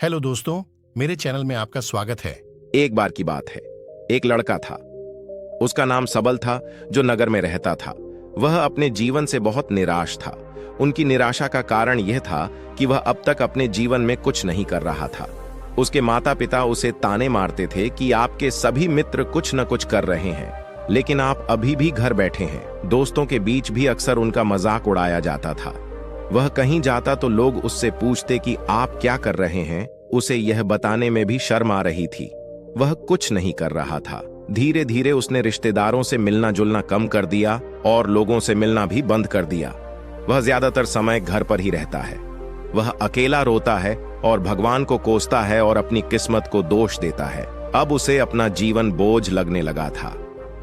Hello दोस्तों, मेरे channel में आपका स्वागत है। एक बार की बात है, एक लड़का था। उसका नाम सबल था, जो नगर में रहता था। वह अपने जीवन से बहुत निराश था। उनकी निराशा का कारण यह था कि वह अब तक अपने जीवन में कुछ नहीं कर रहा था। उसके माता पिता उसे ताने मारते थे कि आपके सभी मित्र कुछ न कुछ कर रहे हैं, लेकिन आप अभी भी घर बैठे हैं। दोस्तों के बीच भी अक्सर उनका मजाक उड़ाया जाता था। वह कहीं जाता तो लोग उससे पूछते कि आप क्या कर रहे हैं। उसे यह बताने में भी शर्म आ रही थी। वह कुछ नहीं कर रहा था। धीरे धीरे उसने रिश्तेदारों से मिलना जुलना कम कर दिया और लोगों से मिलना भी बंद कर दिया। वह ज्यादातर समय घर पर ही रहता है। वह अकेला रोता है और भगवान को कोसता है और अपनी किस्मत को दोष देता है। अब उसे अपना जीवन बोझ लगने लगा था।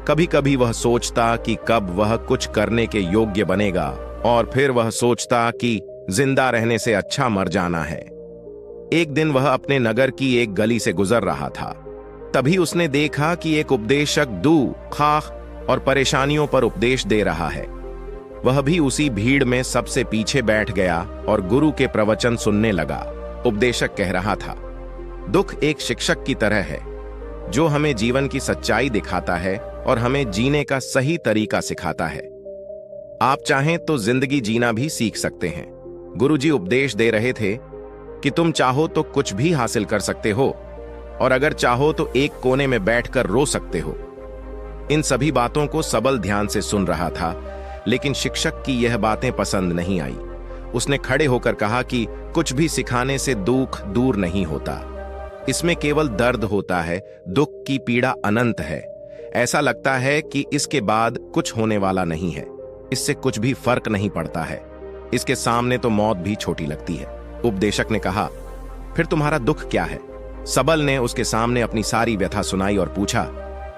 कभी कभी वह सोचता कि कब वह कुछ करने के योग्य बनेगा, और फिर वह सोचता कि जिंदा रहने से अच्छा मर जाना है। एक दिन वह अपने नगर की एक गली से गुजर रहा था। तभी उसने देखा कि एक उपदेशक खाख और परेशानियों पर उपदेश दे रहा है। वह भी उसी भीड़ में सबसे पीछे बैठ गया और गुरु के प्रवचन सुनने लगा। उपदेशक कह रहा था, दुख एक शिक्षक की तरह है, जो हमें जीवन की सच्चाई दिखाता है और हमें जीने का सही तरीका सिखाता है। आप चाहें तो जिंदगी जीना भी सीख सकते हैं। गुरुजी उपदेश दे रहे थे कि तुम चाहो तो कुछ भी हासिल कर सकते हो, और अगर चाहो तो एक कोने में बैठकर रो सकते हो। इन सभी बातों को सबल ध्यान से सुन रहा था, लेकिन शिक्षक की यह बातें पसंद नहीं आई। उसने खड़े होकर कहा कि कुछ भी सिखाने से दुख दूर नहीं होता। इसमें केवल दर्द होता है। दुख की पीड़ा अनंत है। ऐसा लगता है कि इसके बाद कुछ होने वाला नहीं है। इससे कुछ भी फर्क नहीं पड़ता है। इसके सामने तो मौत भी छोटी लगती है। उपदेशक ने कहा, फिर तुम्हारा दुख क्या है? सबल ने उसके सामने अपनी सारी व्यथा सुनाई और पूछा,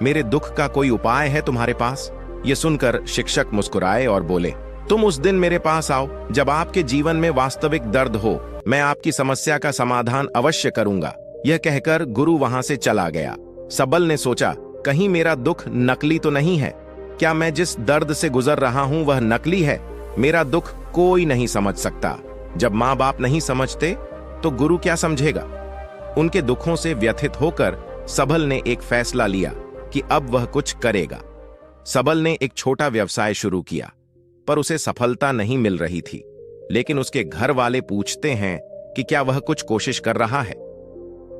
मेरे दुख का कोई उपाय है तुम्हारे पास? यह सुनकर शिक्षक मुस्कुराए और बोले, तुम उस दिन मेरे पास आओ जब आपके जीवन में वास्तविक दर्द हो। मैं आपकी समस्या का समाधान अवश्य करूंगा। यह कहकर गुरु वहां से चला गया। सबल ने सोचा, कहीं मेरा दुख नकली तो नहीं है? क्या मैं जिस दर्द से गुजर रहा हूं वह नकली है? मेरा दुख कोई नहीं समझ सकता। जब माँ बाप नहीं समझते तो गुरु क्या समझेगा? उनके दुखों से व्यथित होकर सबल ने एक फैसला लिया कि अब वह कुछ करेगा। सबल ने एक छोटा व्यवसाय शुरू किया, पर उसे सफलता नहीं मिल रही थी। लेकिन उसके घर वाले पूछते हैं कि क्या वह कुछ कोशिश कर रहा है।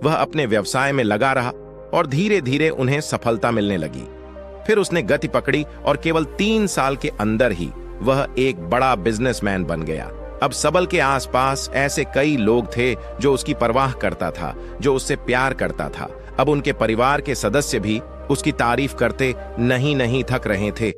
वह अपने व्यवसाय में लगा रहा और धीरे धीरे उन्हें सफलता मिलने लगी। फिर उसने गति पकड़ी और केवल 3 साल के अंदर ही वह एक बड़ा बिजनेसमैन बन गया। अब सबल के आसपास ऐसे कई लोग थे जो उसकी परवाह करता था, जो उससे प्यार करता था। अब उनके परिवार के सदस्य भी उसकी तारीफ करते नहीं थक रहे थे।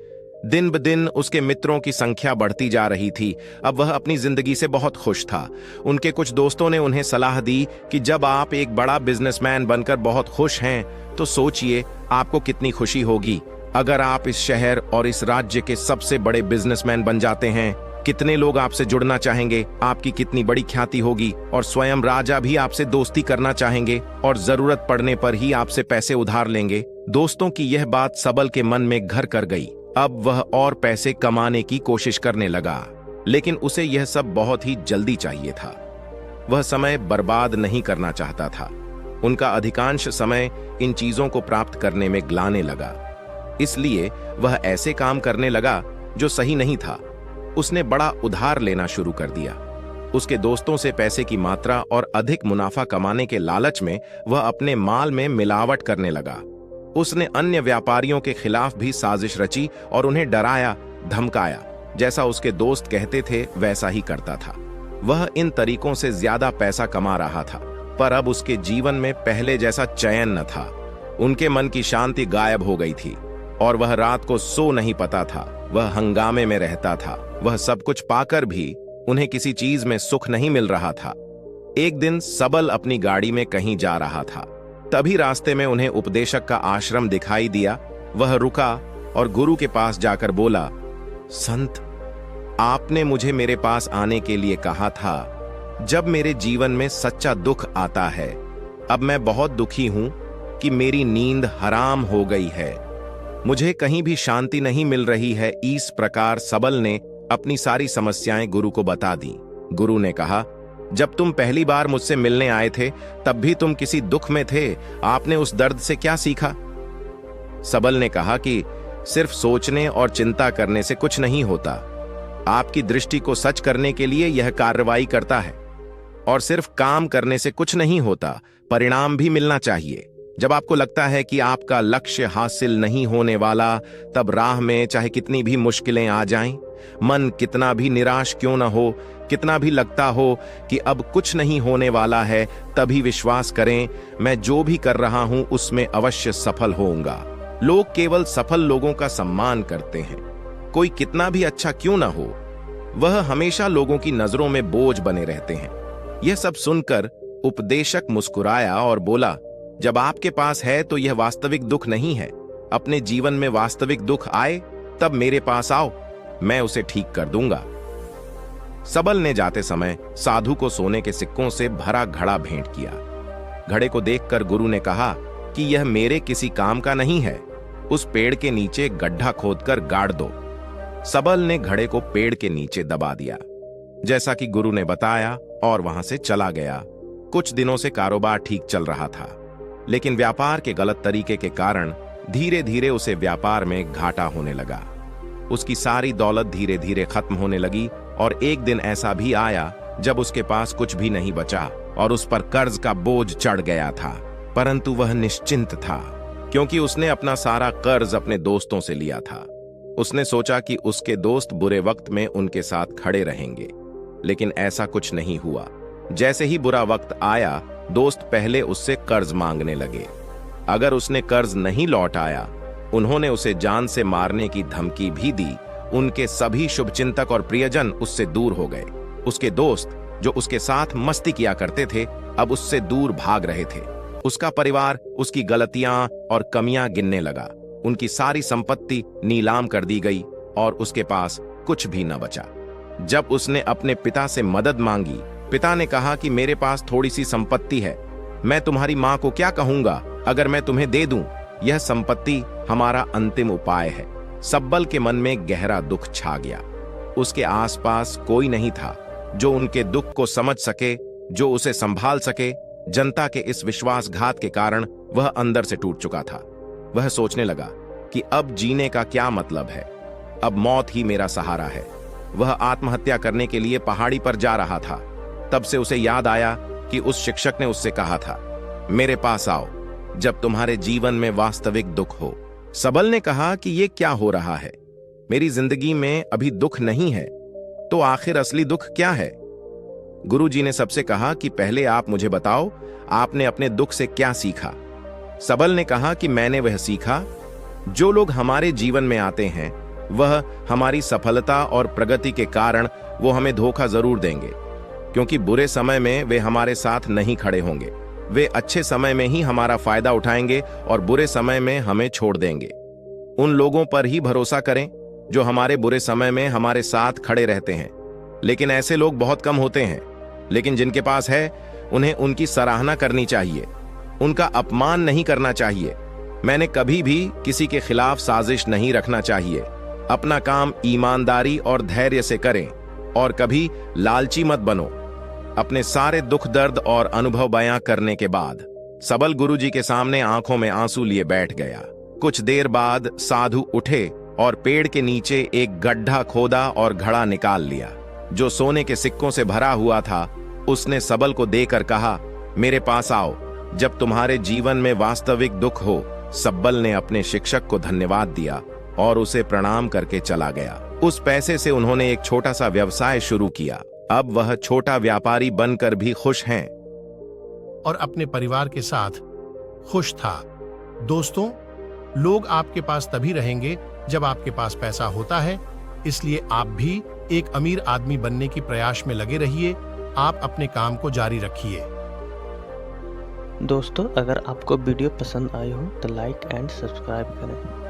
दिन ब दिन उसके मित्रों की संख्या बढ़ती जा रही थी। अब वह अपनी जिंदगी से बहुत खुश था। उनके कुछ दोस्तों ने उन्हें सलाह दी कि जब आप एक बड़ा बिजनेसमैन बनकर बहुत खुश हैं, तो सोचिए आपको कितनी खुशी होगी अगर आप इस शहर और इस राज्य के सबसे बड़े बिजनेसमैन बन जाते हैं। कितने लोग आपसे जुड़ना चाहेंगे, आपकी कितनी बड़ी ख्याति होगी, और स्वयं राजा भी आपसे दोस्ती करना चाहेंगे और जरूरत पड़ने पर ही आपसे पैसे उधार लेंगे। दोस्तों की यह बात सबल के मन में घर कर गई। अब वह और पैसे कमाने की कोशिश करने लगा, लेकिन उसे यह सब बहुत ही जल्दी चाहिए था। वह समय बर्बाद नहीं करना चाहता था। उनका अधिकांश समय इन चीजों को प्राप्त करने में गलाने लगा। इसलिए वह ऐसे काम करने लगा जो सही नहीं था। उसने बड़ा उधार लेना शुरू कर दिया। उसके दोस्तों से पैसे की मात्रा और अधिक मुनाफा कमाने के लालच में वह अपने माल में मिलावट करने लगा। उसने अन्य व्यापारियों के खिलाफ भी साजिश रची और उन्हें डराया धमकाया। जैसा उसके दोस्त कहते थे वैसा ही करता था। वह इन तरीकों से ज्यादा पैसा कमा रहा था, पर अब उसके जीवन में पहले जैसा चैन न था। उनके मन की शांति गायब हो गई थी और वह रात को सो नहीं पाता था। वह हंगामे में रहता था। वह सब कुछ पाकर भी उन्हें किसी चीज में सुख नहीं मिल रहा था। एक दिन सबल अपनी गाड़ी में कहीं जा रहा था। तभी रास्ते में उन्हें उपदेशक का आश्रम दिखाई दिया। वह रुका और गुरु के पास जाकर बोला, संत, आपने मुझे मेरे पास आने के लिए कहा था जब मेरे जीवन में सच्चा दुख आता है। अब मैं बहुत दुखी हूं कि मेरी नींद हराम हो गई है। मुझे कहीं भी शांति नहीं मिल रही है। इस प्रकार सबल ने अपनी सारी समस्याएं गुरु को बता दी। गुरु ने कहा, जब तुम पहली बार मुझसे मिलने आए थे तब भी तुम किसी दुख में थे। आपने उस दर्द से क्या सीखा? सबल ने कहा कि सिर्फ सोचने और चिंता करने से कुछ नहीं होता। आपकी दृष्टि को सच करने के लिए यह कार्रवाई करता है। और सिर्फ काम करने से कुछ नहीं होता, परिणाम भी मिलना चाहिए। जब आपको लगता है कि आपका लक्ष्य हासिल नहीं होने वाला, तब राह में चाहे कितनी भी मुश्किलें आ जाएं, मन कितना भी निराश क्यों न हो, कितना भी लगता हो कि अब कुछ नहीं होने वाला है, तभी विश्वास करें, मैं जो भी कर रहा हूं उसमें अवश्य सफल होऊंगा। लोग केवल सफल लोगों का सम्मान करते हैं। कोई कितना भी अच्छा क्यों ना हो, वह हमेशा लोगों की नजरों में बोझ बने रहते हैं। यह सब सुनकर उपदेशक मुस्कुराया और बोला, जब आपके पास है तो यह वास्तविक दुख नहीं है। अपने जीवन में वास्तविक दुख आए तब मेरे पास आओ, मैं उसे ठीक कर दूंगा। सबल ने जाते समय साधु को सोने के सिक्कों से भरा घड़ा भेंट किया। घड़े को देखकर गुरु ने कहा कि यह मेरे किसी काम का नहीं है, उस पेड़ के नीचे गड्ढा खोदकर गाड़ दो। सबल ने घड़े को पेड़ के नीचे दबा दिया, जैसा कि गुरु ने बताया, और वहां से चला गया। कुछ दिनों से कारोबार ठीक चल रहा था, लेकिन व्यापार के गलत तरीके के कारण धीरे धीरे उसे व्यापार में घाटा होने लगा। उसकी सारी दौलत धीरे धीरे खत्म होने लगी और एक दिन ऐसा भी आया जब उसके पास कुछ भी नहीं बचा और उस पर कर्ज का बोझ चढ़ गया था। परंतु वह निश्चिंत था, क्योंकि उसने अपना सारा कर्ज अपने दोस्तों से लिया था। उसने सोचा कि उसके दोस्त बुरे वक्त में उनके साथ खड़े रहेंगे, लेकिन ऐसा कुछ नहीं हुआ। जैसे ही बुरा वक्त आया, दोस्त पहले उससे कर्ज मांगने लगे। अगर उसने कर्ज नहीं लौटाया, उन्होंने उसे जान से मारने की धमकी भी दी। उनके सभी शुभचिंतक और प्रियजन उससे दूर हो गए। उसके दोस्त, जो उसके साथ मस्ती किया करते थे, अब उससे दूर भाग रहे थे। उसका परिवार उसकी गलतियां और कमियां गिनने लगा। उनकी सारी संपत्ति नीलाम कर दी गई और उसके पास कुछ भी न बचा। जब उसने अपने पिता से मदद मांगी, पिता ने कहा कि मेरे पास थोड़ी सी संपत्ति है, मैं तुम्हारी मां को क्या कहूंगा अगर मैं तुम्हें दे दूं? यह संपत्ति हमारा अंतिम उपाय है। सब्बल के मन में गहरा दुख छा गया। उसके आसपास कोई नहीं था जो उनके दुख को समझ सके, जो उसे संभाल सके। जनता के इस विश्वासघात के कारण वह अंदर से टूट चुका था। वह सोचने लगा कि अब जीने का क्या मतलब है, अब मौत ही मेरा सहारा है। वह आत्महत्या करने के लिए पहाड़ी पर जा रहा था। तब से उसे याद आया कि उस शिक्षक ने उससे कहा था, मेरे पास आओ जब तुम्हारे जीवन में वास्तविक दुख हो। सबल ने कहा कि यह क्या हो रहा है, मेरी जिंदगी में अभी दुख नहीं है, तो आखिर असली दुख क्या है? गुरुजी ने सबसे कहा कि पहले आप मुझे बताओ, आपने अपने दुख से क्या सीखा? सबल ने कहा कि मैंने वह सीखा, जो लोग हमारे जीवन में आते हैं वह हमारी सफलता और प्रगति के कारण वो हमें धोखा जरूर देंगे, क्योंकि बुरे समय में वे हमारे साथ नहीं खड़े होंगे। वे अच्छे समय में ही हमारा फायदा उठाएंगे और बुरे समय में हमें छोड़ देंगे। उन लोगों पर ही भरोसा करें जो हमारे बुरे समय में हमारे साथ खड़े रहते हैं। लेकिन ऐसे लोग बहुत कम होते हैं, लेकिन जिनके पास है उन्हें उनकी सराहना करनी चाहिए, उनका अपमान नहीं करना चाहिए। मैंने कभी भी किसी के खिलाफ साजिश नहीं रखना चाहिए। अपना काम ईमानदारी और धैर्य से करें और कभी लालची मत बनो। अपने सारे दुख दर्द और अनुभव बयां करने के बाद सबल गुरुजी के सामने आंखों में आंसू लिए बैठ गया। कुछ देर बाद साधु उठे और पेड़ के नीचे एक गड्ढा खोदा और घड़ा निकाल लिया, जो सोने के सिक्कों से भरा हुआ था। उसने सबल को देकर कहा, मेरे पास आओ जब तुम्हारे जीवन में वास्तविक दुख हो। सबल ने अपने शिक्षक को धन्यवाद दिया और उसे प्रणाम करके चला गया। उस पैसे से उन्होंने एक छोटा सा व्यवसाय शुरू किया। अब वह छोटा व्यापारी बनकर भी खुश हैं और अपने परिवार के साथ खुश था। दोस्तों, लोग आपके पास तभी रहेंगे जब आपके पास पैसा होता है, इसलिए आप भी एक अमीर आदमी बनने की प्रयास में लगे रहिए। आप अपने काम को जारी रखिए। दोस्तों, अगर आपको वीडियो पसंद आई हो तो लाइक एंड सब्सक्राइब करें।